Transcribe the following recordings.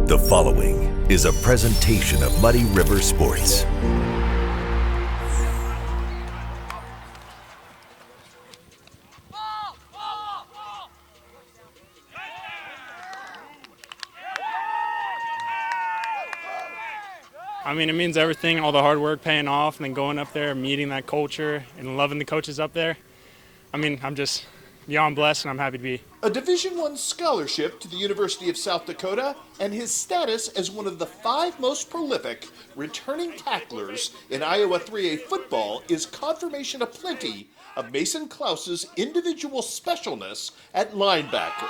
The following is a presentation of Muddy River Sports. I mean, it means everything, all the hard work paying off, and then going up there, meeting that culture, and loving the coaches up there. I mean, I'm just beyond blessed, and I'm happy to be. A Division I scholarship to the University of South Dakota, and his status as one of the 5 most prolific returning tacklers in Iowa 3A football is confirmation aplenty of Mason Klaus's individual specialness at linebacker.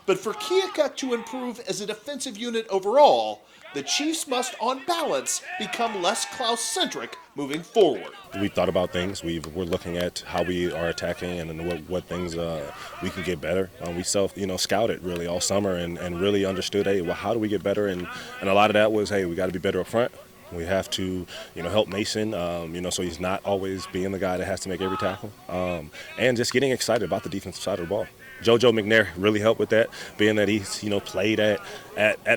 But for Keokuk to improve as a defensive unit overall, the Chiefs must, on balance, become less Klaus-centric moving forward. We thought about things. We're looking at how we are attacking and what things we can get better. We scouted really all summer and really understood, hey, well, how do we get better? And a lot of that was, hey, we got to be better up front. We have to, help Mason, so he's not always being the guy that has to make every tackle. And just getting excited about the defensive side of the ball. JoJo McNair really helped with that, being that he's, played at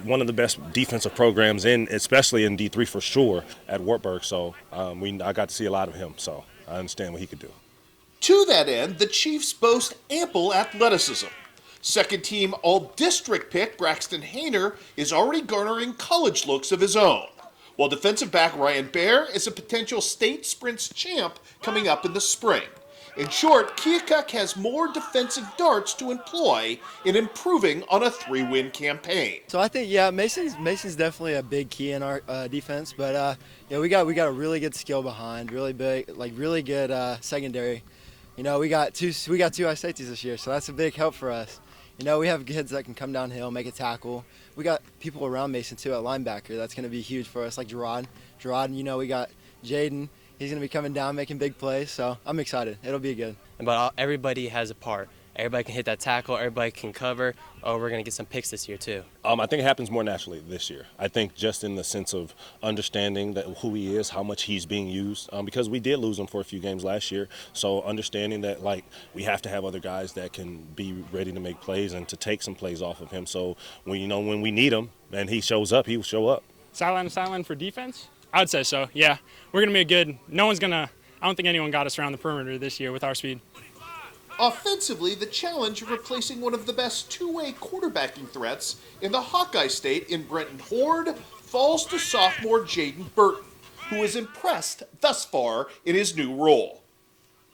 one of the best defensive programs especially in D3 for sure, at Wartburg. So I got to see a lot of him, so I understand what he could do. To that end, the Chiefs boast ample athleticism. Second-team All-District pick Braxton Hayner is already garnering college looks of his own, while defensive back Ryan Baer is a potential state sprints champ coming up in the spring. In short, Keokuk has more defensive darts to employ in improving on a 3-win campaign. So I think, Mason's definitely a big key in our defense, but we got a really good skill behind, really big, really good secondary. We got two high safeties this year, so that's a big help for us. We have kids that can come downhill, make a tackle. We got people around Mason too at linebacker. That's going to be huge for us, like Gerard. We got Jaden. He's going to be coming down, making big plays, so I'm excited. It'll be good. But everybody has a part. Everybody can hit that tackle. Everybody can cover. Oh, we're going to get some picks this year, too. I think it happens more naturally this year. I think just in the sense of understanding that who he is, how much he's being used, because we did lose him for a few games last year. So understanding that, we have to have other guys that can be ready to make plays and to take some plays off of him. So, when we need him and he shows up, he will show up. Sideline for defense? I would say so, yeah. We're going to be I don't think anyone got us around the perimeter this year with our speed. Offensively, the challenge of replacing one of the best 2-way quarterbacking threats in the Hawkeye State in Brenton Horde falls to sophomore Jaden Burton, who is impressed thus far in his new role.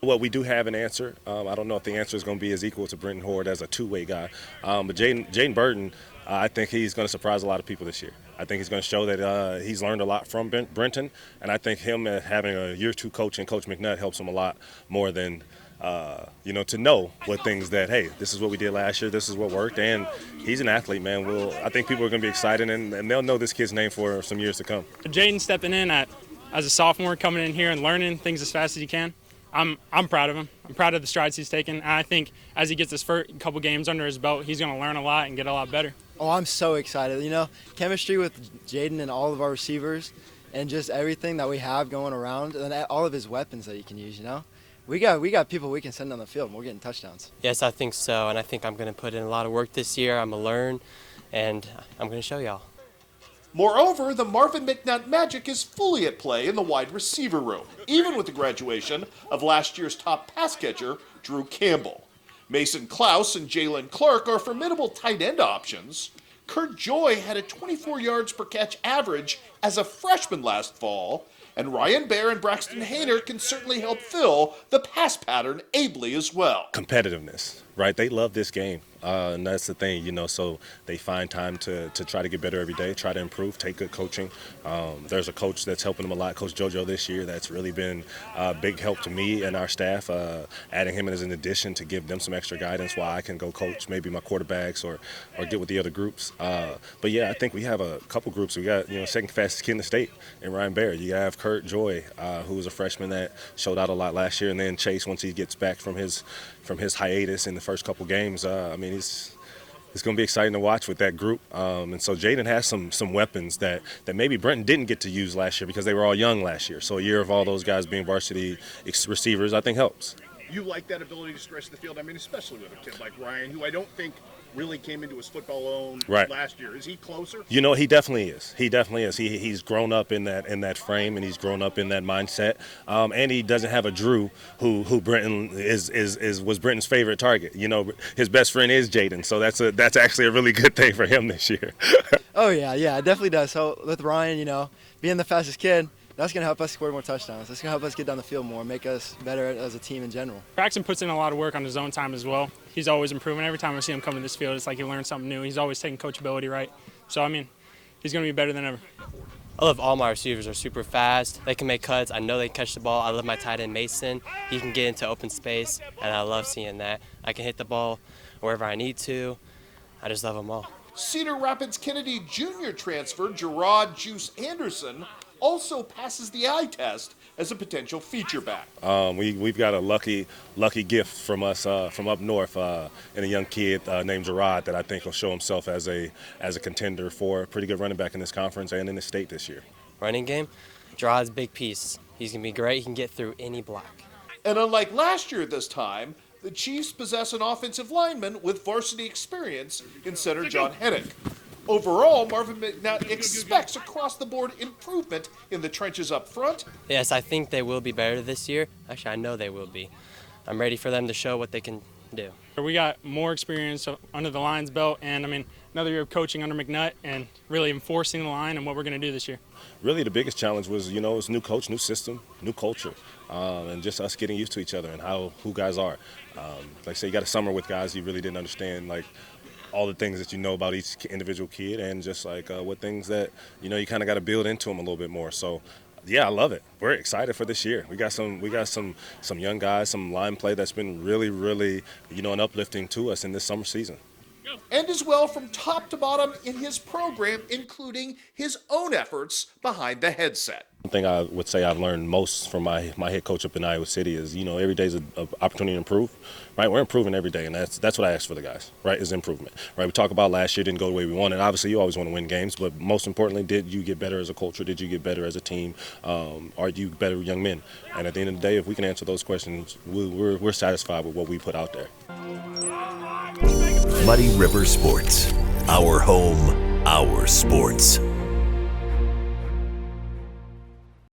Well, we do have an answer. I don't know if the answer is going to be as equal to Brenton Horde as a 2-way guy. But Jaden Burton, I think he's going to surprise a lot of people this year. I think he's going to show that he's learned a lot from Brenton, and I think him having a year 2 coach and Coach McNutt helps him a lot more than, to know what things that, hey, this is what we did last year, this is what worked, and he's an athlete, man. I think people are going to be excited, and they'll know this kid's name for some years to come. Jaden stepping in as a sophomore, coming in here and learning things as fast as he can, I'm proud of him. I'm proud of the strides he's taken, and I think as he gets his first couple games under his belt, he's going to learn a lot and get a lot better. Oh, I'm so excited. Chemistry with Jaden and all of our receivers and just everything that we have going around and all of his weapons that he can use, We got people we can send on the field and we're getting touchdowns. Yes, I think so, and I think I'm going to put in a lot of work this year. I'm going to learn, and I'm going to show y'all. Moreover, the Marvin McNutt magic is fully at play in the wide receiver room, even with the graduation of last year's top pass catcher, Drew Campbell. Mason Klaus and Jalen Clark are formidable tight end options. Kurt Joy had a 24 yards per catch average as a freshman last fall, and Ryan Baer and Braxton Hayner can certainly help fill the pass pattern ably as well. Competitiveness, right? They love this game. And that's the thing, so they find time to try to get better every day, try to improve, take good coaching. There's a coach that's helping them a lot, Coach JoJo this year, that's really been a big help to me and our staff, adding him as an addition to give them some extra guidance while I can go coach maybe my quarterbacks or get with the other groups. But yeah, I think we have a couple groups. We got, second fastest kid in the state in Ryan Baer. You have Kurt Joy, who was a freshman that showed out a lot last year, and then Chase, once he gets back from his hiatus in the first couple games, it's going to be exciting to watch with that group. And so Jaden has some weapons that maybe Brenton didn't get to use last year because they were all young last year. So a year of all those guys being varsity receivers, I think helps. You like that ability to stretch the field? I mean, especially with a kid like Ryan, who I don't think really came into his football own last year. Is he closer? You know, he definitely is. He definitely is. He's grown up in that frame, and he's grown up in that mindset. And he doesn't have a Drew who Brenton was Brenton's favorite target. You know, his best friend is Jaden, so that's actually a really good thing for him this year. Oh yeah, it definitely does. So with Ryan, you know, being the fastest kid, that's going to help us score more touchdowns. That's going to help us get down the field more, make us better as a team in general. Braxton puts in a lot of work on his own time as well. He's always improving. Every time I see him come to this field, it's like he learns something new. He's always taking coachability right. So, I mean, he's going to be better than ever. I love all my receivers. Are super fast. They can make cuts. I know they can catch the ball. I love my tight end Mason. He can get into open space, and I love seeing that. I can hit the ball wherever I need to. I just love them all. Cedar Rapids Kennedy Jr. transfer Gerard Juice Anderson also passes the eye test as a potential feature back. We've got a lucky gift from us from up north, and a young kid named Gerard that I think will show himself as a contender for a pretty good running back in this conference and in the state this year. Running game, Gerard's a big piece. He's going to be great. He can get through any block. And unlike last year at this time, the Chiefs possess an offensive lineman with varsity experience in center John Hennick. Overall, Marvin McNutt expects across-the-board improvement in the trenches up front. Yes, I think they will be better this year. Actually, I know they will be. I'm ready for them to show what they can do. We got more experience under the line's belt, and, I mean, another year of coaching under McNutt and really enforcing the line and what we're going to do this year. Really, the biggest challenge was, you know, it's new coach, new system, new culture, and just us getting used to each other and who guys are. Like I say, you got a summer with guys you really didn't understand, like, all the things that you know about each individual kid, and just like what things that you know you kind of got to build into them a little bit more. So yeah, I love it. We're excited for this year. We got some young guys, some line play that's been really you know an uplifting to us in this summer season. And as well from top to bottom in his program, including his own efforts behind the headset. One thing I would say I've learned most from my head coach up in Iowa City is, you know, every day is an opportunity to improve, right? We're improving every day, and that's what I ask for the guys, right, is improvement, right? We talk about last year didn't go the way we wanted. Obviously, you always want to win games, but most importantly, did you get better as a culture? Did you get better as a team? Are you better young men? And at the end of the day, if we can answer those questions, we're satisfied with what we put out there. Muddy River Sports, our home, our sports.